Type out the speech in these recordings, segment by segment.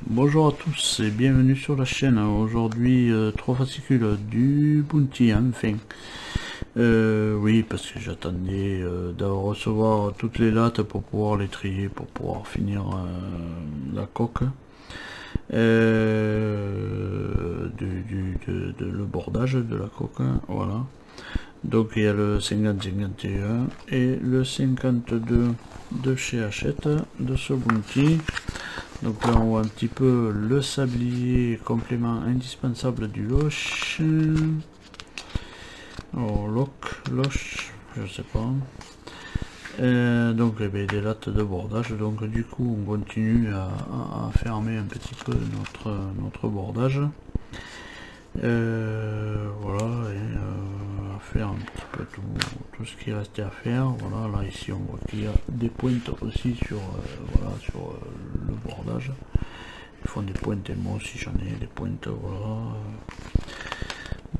Bonjour à tous et bienvenue sur la chaîne. Aujourd'hui 3 fascicules du Bounty, enfin. Oui, parce que j'attendais de recevoir toutes les lattes pour pouvoir les trier, pour pouvoir finir la coque. Le bordage de la coque, voilà. Donc il y a le 50-51 et le 52 de chez Hachette, de ce Bounty. Donc là on voit un petit peu le sablier, complément indispensable du loche. Oh, loche, je sais pas. Donc des lattes de bordage. Donc du coup on continue à fermer un petit peu notre bordage. Voilà, et à faire un petit peu tout ce qui restait à faire. Voilà, là ici on voit qu'il y a des pointes aussi sur, voilà, sur le bordage. Ils font des pointes et moi aussi j'en ai des pointes, voilà.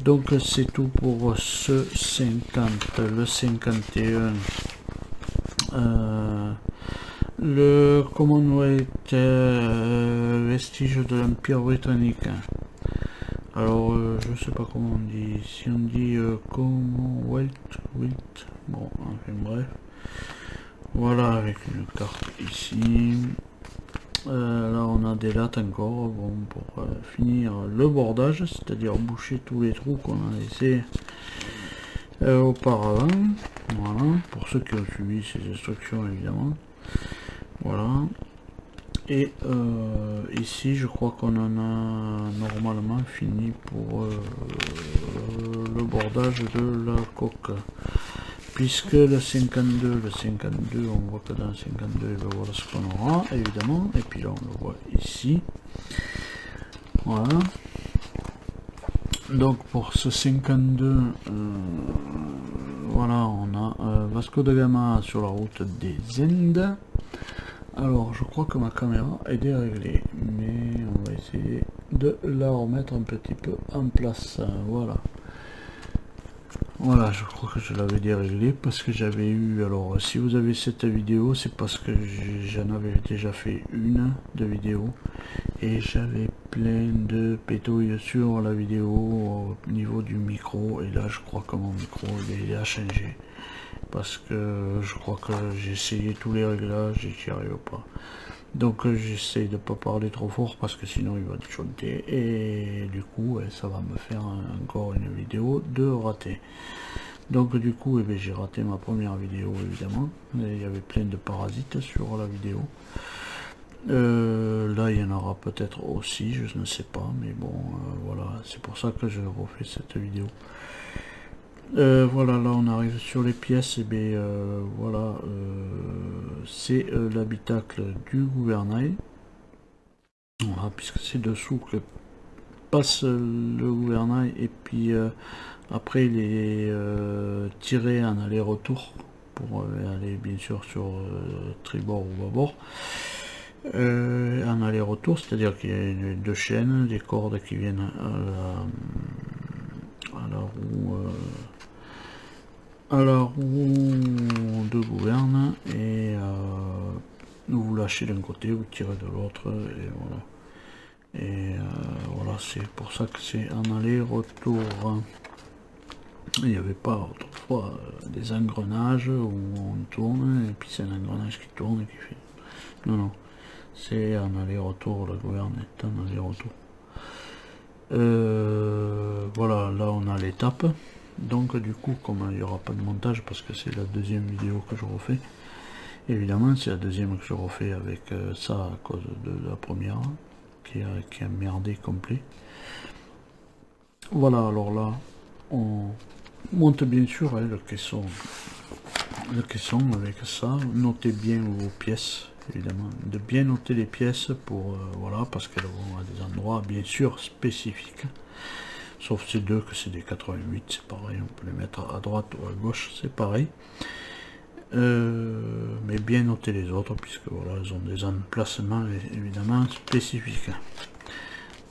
Donc c'est tout pour ce 50, le 51. Le Commonwealth, vestige de l'Empire britannique. Alors je sais pas comment on dit, si on dit Commonwealth, bon enfin bref. Voilà, avec une carte ici. Là on a des lattes encore, bon, pour finir le bordage, c'est-à-dire boucher tous les trous qu'on a laissés auparavant. Voilà, pour ceux qui ont suivi ces instructions évidemment. Voilà. Et ici je crois qu'on en a normalement fini pour le bordage de la coque, puisque le 52 on voit que dans le 52 ben voilà ce qu'on aura évidemment, et puis là on le voit ici. Voilà, donc pour ce 52 voilà, on a Vasco da Gama sur la route des Indes. Alors je crois que ma caméra est déréglée, mais on va essayer de la remettre un petit peu en place. Voilà. Voilà, je crois que je l'avais déréglé parce que j'avais eu, alors si vous avez cette vidéo, c'est parce que j'en avais déjà fait une de vidéo et j'avais plein de pétouilles sur la vidéo au niveau du micro, et là je crois que mon micro il a changé. Parce que je crois que j'ai essayé tous les réglages et j'y arrive pas. Donc j'essaye de pas parler trop fort parce que sinon il va chanter et du coup ça va me faire encore une vidéo de raté. Donc du coup j'ai raté ma première vidéo évidemment. Il y avait plein de parasites sur la vidéo. Là il y en aura peut-être aussi, je ne sais pas, mais bon voilà, c'est pour ça que je refais cette vidéo. Voilà, là on arrive sur les pièces, et bien voilà, c'est l'habitacle du gouvernail. Voilà, puisque c'est dessous que passe le gouvernail, et puis après il est tiré en aller-retour pour aller bien sûr sur tribord ou bâbord. En aller-retour, c'est-à-dire qu'il y a deux chaînes, des cordes qui viennent à la roue de gouverne, et vous lâchez d'un côté, vous tirez de l'autre, et voilà. Et voilà, c'est pour ça que c'est en aller-retour. Il n'y avait pas autrefois des engrenages où on tourne et puis c'est un engrenage qui tourne et qui fait. Non, non, c'est en aller-retour, la gouverne est en aller-retour. Voilà, là on a l'étape. Donc du coup, comme il n'y aura pas de montage parce que c'est la deuxième vidéo que je refais, évidemment c'est la deuxième que je refais avec ça à cause de la première qui a merdé complet. Voilà, alors là on monte bien sûr le caisson avec ça. Notez bien vos pièces, évidemment, de bien noter les pièces pour voilà, parce qu'elles vont à des endroits bien sûr spécifiques. Sauf ces deux que c'est des 88, c'est pareil, on peut les mettre à droite ou à gauche, c'est pareil. Mais bien noter les autres, puisque voilà, elles ont des emplacements évidemment spécifiques.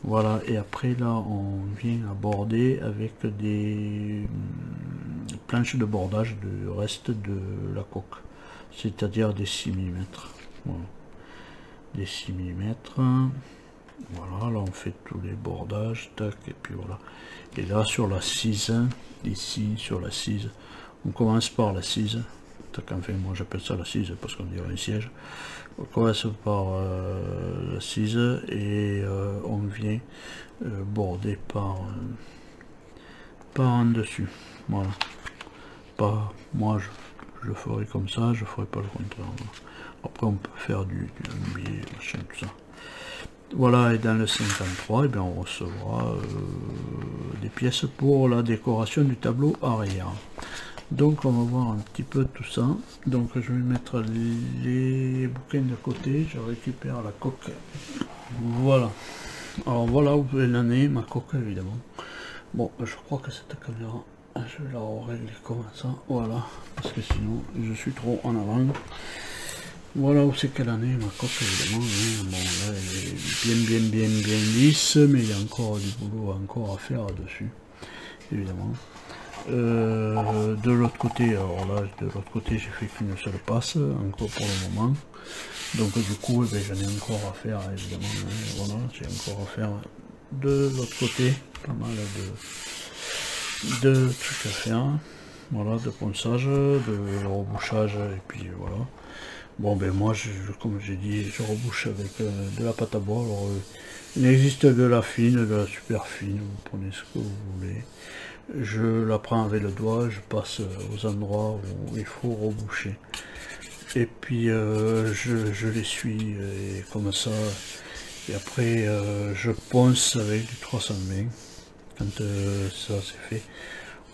Voilà, et après là on vient aborder avec des planche de bordage du reste de la coque, c'est-à-dire des 6 mm. Voilà. Des 6 mm. Voilà, là on fait tous les bordages, tac, et puis voilà. Et là sur la 6, ici sur la 6, on commence par la 6, tac, enfin moi j'appelle ça la 6 parce qu'on dirait un siège. On commence par la 6 et on vient border par en dessus. Voilà. Pas, moi je ferai comme ça, je ferai pas le contraire. Après on peut faire du biais, machin, tout ça. Voilà, et dans le 53, eh bien, on recevra des pièces pour la décoration du tableau arrière. Donc on va voir un petit peu tout ça. Donc je vais mettre les bouquins de côté, je récupère la coque. Voilà. Alors voilà où elle en est, ma coque évidemment. Bon, je crois que cette caméra, je vais la régler comme ça, voilà, parce que sinon je suis trop en avant. Voilà où c'est qu'elle en est, ma coque évidemment. Hein. Bon, là elle est bien lisse, mais il y a encore du boulot encore à faire dessus, évidemment. De l'autre côté, alors là, de l'autre côté, j'ai fait qu'une seule passe, encore pour le moment. Donc du coup, eh j'en ai encore à faire, évidemment. Hein. Voilà, j'ai encore à faire de l'autre côté, pas mal de trucs à faire. Voilà, de ponçage, de rebouchage, et puis voilà. Bon ben moi, comme j'ai dit, je rebouche avec de la pâte à bois. Alors il existe de la fine, de la super fine, vous prenez ce que vous voulez. Je la prends avec le doigt, je passe aux endroits où il faut reboucher. Et puis je l'essuie comme ça. Et après je ponce avec du 320 quand ça c'est fait.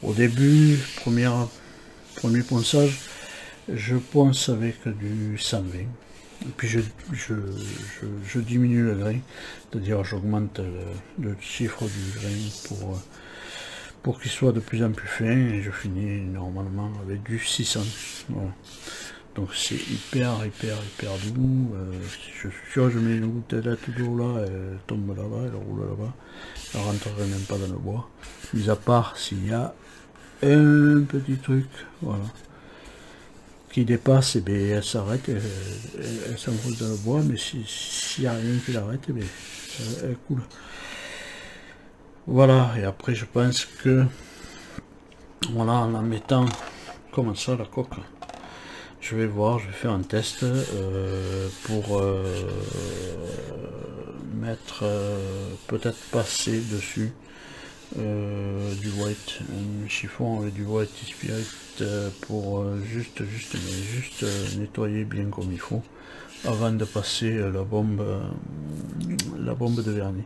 Au début, premier ponçage, je ponce avec du 120. Et puis je diminue le grain, c'est-à-dire j'augmente le chiffre du grain pour qu'il soit de plus en plus fin, et je finis normalement avec du 600. Voilà. Donc c'est hyper doux. Je suis sûr, je mets une gouttelette d'eau là, elle tombe là-bas, elle roule là-bas, elle rentrerait même pas dans le bois, mis à part s'il y a un petit truc, voilà, qui dépasse, et bien elle s'arrête, elle s'enroule dans le bois, mais s'il n'y a rien qui l'arrête, et bien elle coule. Voilà, et après je pense que, voilà, en la mettant comme ça, la coque, je vais voir, je vais faire un test pour mettre, peut-être passer dessus du white, un chiffon avec du white spirit pour juste nettoyer bien comme il faut avant de passer la bombe de vernis.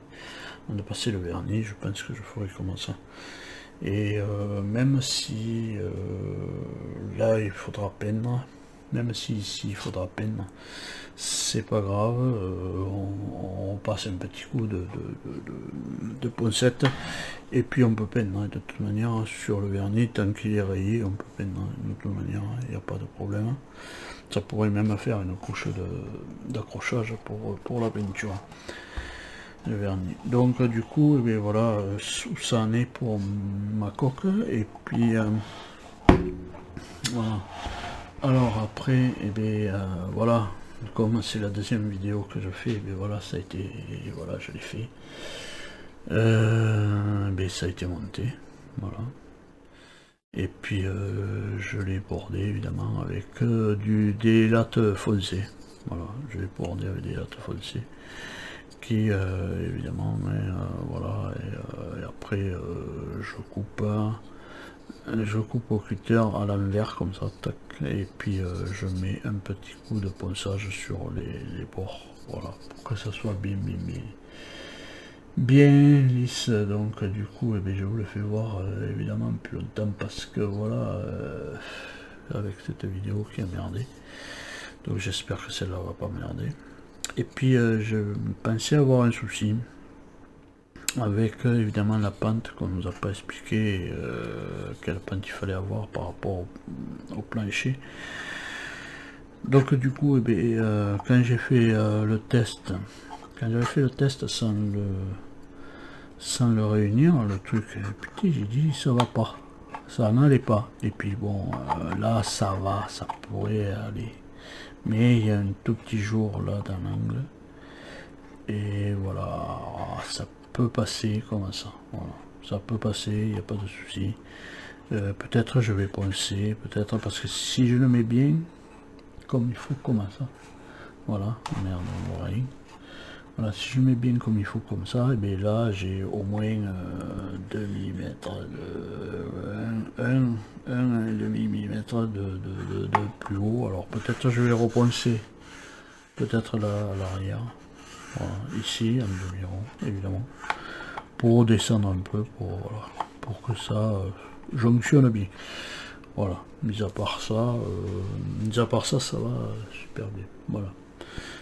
Avant de passer le vernis, je pense que je ferai comme ça. Et même si là il faudra peindre, même si ici il faudra peindre, c'est pas grave, on passe un petit coup de poncette et puis on peut peindre. De toute manière, sur le vernis, tant qu'il est rayé, on peut peindre. De toute manière, il n'y a pas de problème. Ça pourrait même faire une couche d'accrochage pour la peinture, le vernis. Donc du coup, eh bien, voilà où ça en est pour ma coque. Et puis voilà. Alors après, eh bien, voilà, comme c'est la deuxième vidéo que je fais, eh bien, voilà, ça a été, voilà, je l'ai fait. Ben, ça a été monté, voilà. Et puis je l'ai bordé évidemment avec des lattes foncées. Voilà, je l'ai bordé avec des lattes foncées. Qui évidemment, mais voilà, et après je coupe au cutter à l'envers comme ça, tac, et puis je mets un petit coup de ponçage sur les bords, voilà, pour que ça soit bien lisse. Donc du coup, eh bien, je vous le fais voir évidemment plus longtemps parce que voilà, avec cette vidéo qui a merdé, donc j'espère que celle-là va pas merder. Et puis je pensais avoir un souci avec évidemment la pente qu'on nous a pas expliqué quelle pente il fallait avoir par rapport au plancher. Donc du coup, eh bien, quand j'ai fait le test, quand j'avais fait le test sans le réunir, le truc, putain, j'ai dit ça va pas. ça n'allait pas. Et puis bon, là ça va, ça pourrait aller. Mais il y a un tout petit jour là dans l'angle. Et voilà, ça peut passer comme ça. Voilà. Ça peut passer, il n'y a pas de souci. Peut-être je vais poncer, peut-être parce que si je le mets bien, comme il faut, comme ça. Voilà, merde, on voit rien. Voilà, si je mets bien comme il faut comme ça, et bien là j'ai au moins 2 mm, 1,5 mm de plus haut. Alors peut-être je vais reponcer, peut-être là à l'arrière. Voilà, ici en demi-rond évidemment, pour descendre un peu, pour que ça jonctionne bien. Voilà, mis à part ça, ça va super bien. Voilà,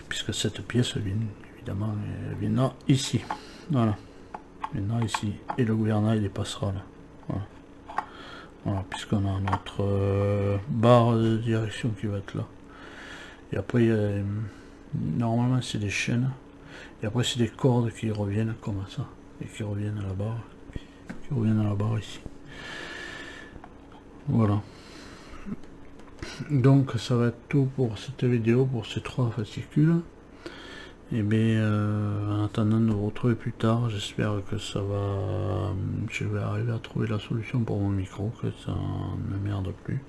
puisque cette pièce vient évidemment là ici. Voilà, maintenant ici, et le gouvernail dépassera là. Voilà, voilà, puisqu'on a notre barre de direction qui va être là. Et après, normalement c'est des chaînes. Et après c'est des cordes qui reviennent comme ça. Et qui reviennent à la barre. Qui reviennent à la barre ici. Voilà. Donc ça va être tout pour cette vidéo, pour ces 3 fascicules. Et bien en attendant de vous retrouver plus tard, j'espère que ça va. Je vais arriver à trouver la solution pour mon micro, que ça ne merde plus.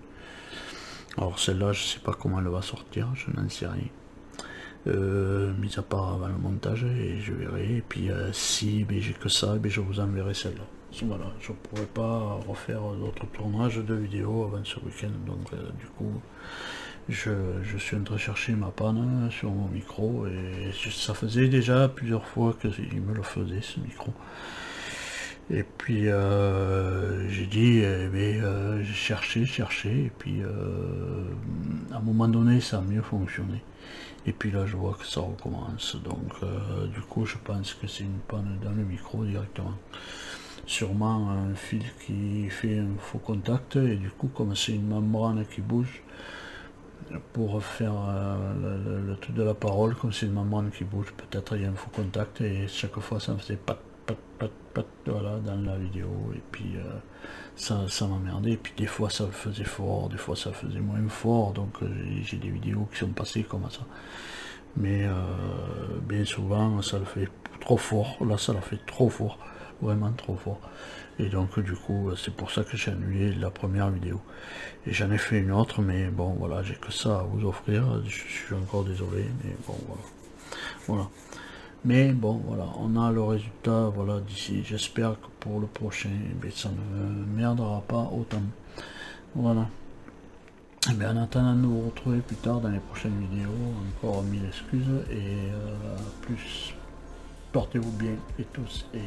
Alors celle-là, je sais pas comment elle va sortir, je n'en sais rien. Mis à part avant le montage, et je verrai. Et puis si j'ai que ça, je vous enverrai celle-là. Voilà, je ne pourrais pas refaire d'autres tournages de vidéos avant ce week-end, donc du coup je suis en train de chercher ma panne sur mon micro, et ça faisait déjà plusieurs fois que il me le faisait, ce micro. Et puis j'ai dit, j'ai cherché, et puis à un moment donné ça a mieux fonctionné. Et puis là je vois que ça recommence, donc du coup je pense que c'est une panne dans le micro directement. Sûrement un fil qui fait un faux contact, et du coup comme c'est une membrane qui bouge, pour faire le truc de la parole, comme c'est une membrane qui bouge, peut-être il y a un faux contact, et chaque fois ça me faisait pat, voilà, dans la vidéo, et puis ça m'emmerdait, et puis des fois ça le faisait fort, des fois ça le faisait moins fort, donc j'ai des vidéos qui sont passées comme ça, mais bien souvent ça le fait trop fort. Là ça l'a fait trop fort, vraiment trop fort, et donc du coup c'est pour ça que j'ai annulé la première vidéo, et j'en ai fait une autre, mais bon voilà, j'ai que ça à vous offrir, je suis encore désolé, mais bon voilà. Mais bon voilà, on a le résultat, voilà, d'ici. J'espère que pour le prochain, ça ne merdera pas autant. Voilà. Et bien en attendant de vous retrouver plus tard dans les prochaines vidéos, encore 1000 excuses, et plus, portez-vous bien et tous, et